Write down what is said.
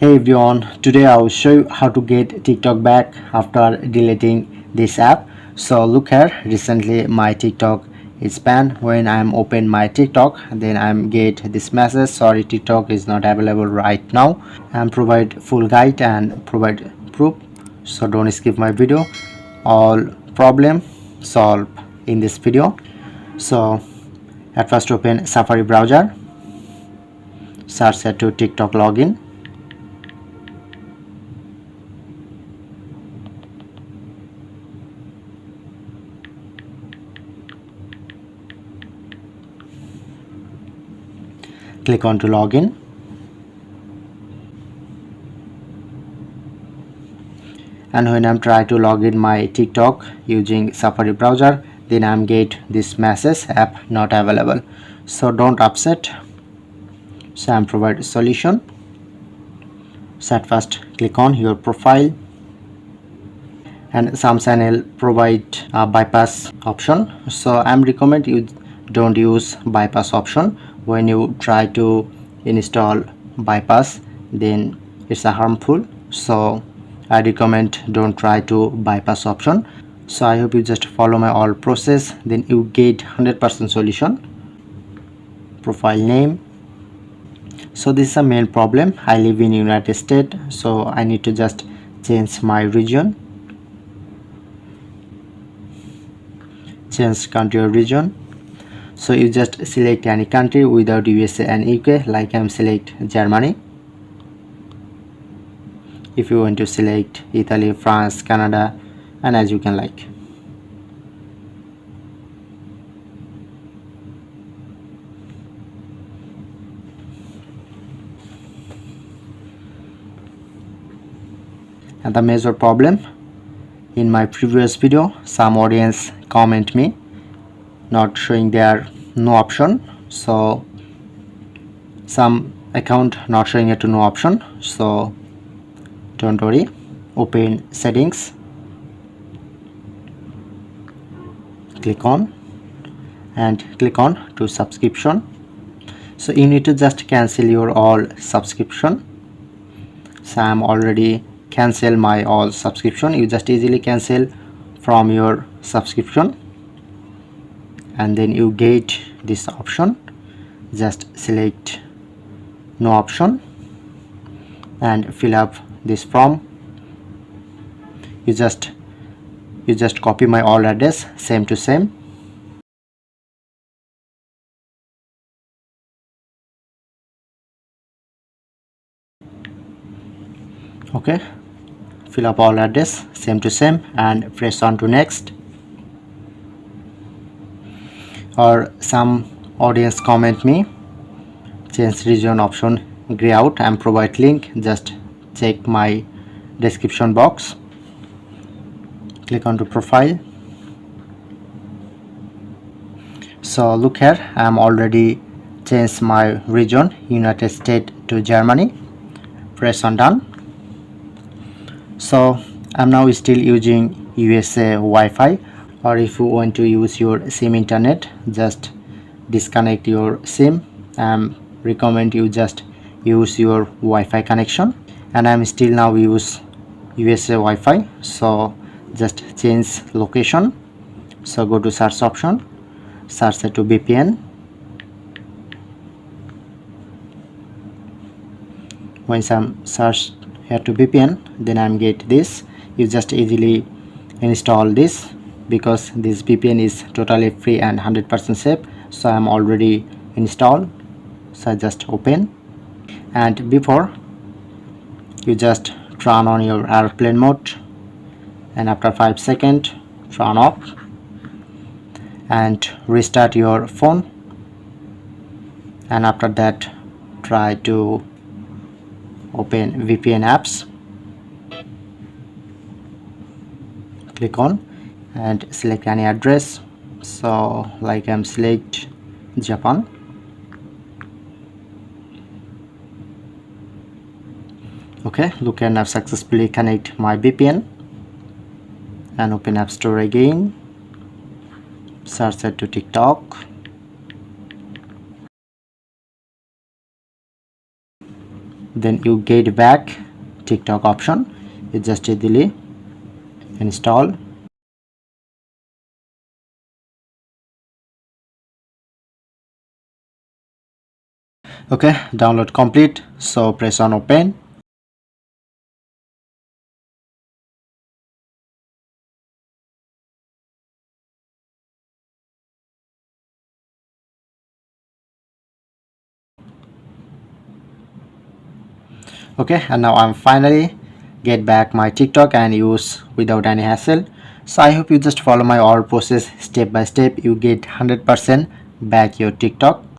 Hey everyone, today I will show you how to get TikTok back after deleting this app. So look here, recently my TikTok is banned. When I'm open my TikTok, then I'm get this message, sorry TikTok is not available right now, and provide full guide and provide proof. So don't skip my video. All problem solved in this video. So at first open Safari browser, search to TikTok login. Click on to login, and when I'm trying to log in my TikTok using Safari browser, then I'm get this message, app not available. So don't upset. So I'm provide solution. So at first click on your profile, and some channel provide a bypass option. So I'm recommend you don't use bypass option. When you try to install bypass, then it's a harmful. So I recommend don't try to bypass option. So I hope you just follow my all process, then you get 100% solution. Profile name. So this is a main problem. I live in United States, so I need to just change my region, change country or region. So you just select any country without USA and UK, like I'm select Germany. If you want to select Italy, France, Canada, and as you can like. And the major problem, in my previous video some audience comment me not showing their no option, so some account not showing it to no option. So don't worry, open settings, click on and click on to subscription. So you need to just cancel your all subscription. So I'm already cancel my all subscription. You just easily cancel from your subscription, and then you get this option, just select no option and fill up this form. You just copy my all address same to same, okay, fill up all address same to same and press on to next. Or some audience comment me change region option gray out and provide link, just check my description box, click on to profile. So look here, I'm already changed my region United States to Germany, press on done. So I'm now still using USA Wi-Fi, or if you want to use your SIM internet, just disconnect your SIM. I recommend you just use your Wi-Fi connection, and I'm still now use USA Wi-Fi. So just change location. So go to search option, search to VPN. Once I'm search here to VPN, then I'm get this. You just easily install this because this VPN is totally free and 100% safe. So I'm already installed. So I just open, and before you just turn on your airplane mode, and after 5 seconds turn off and restart your phone, and after that try to open VPN apps, click on and select any address. So like I'm select Japan, okay, look, and I've successfully connect my VPN and open App Store again, search it to then you get back TikTok option, you just delete, install. Okay, download complete, so press on open. Okay, and now I'm finally get back my TikTok and use without any hassle. So I hope you just follow my all process step by step, you get 100% back your TikTok.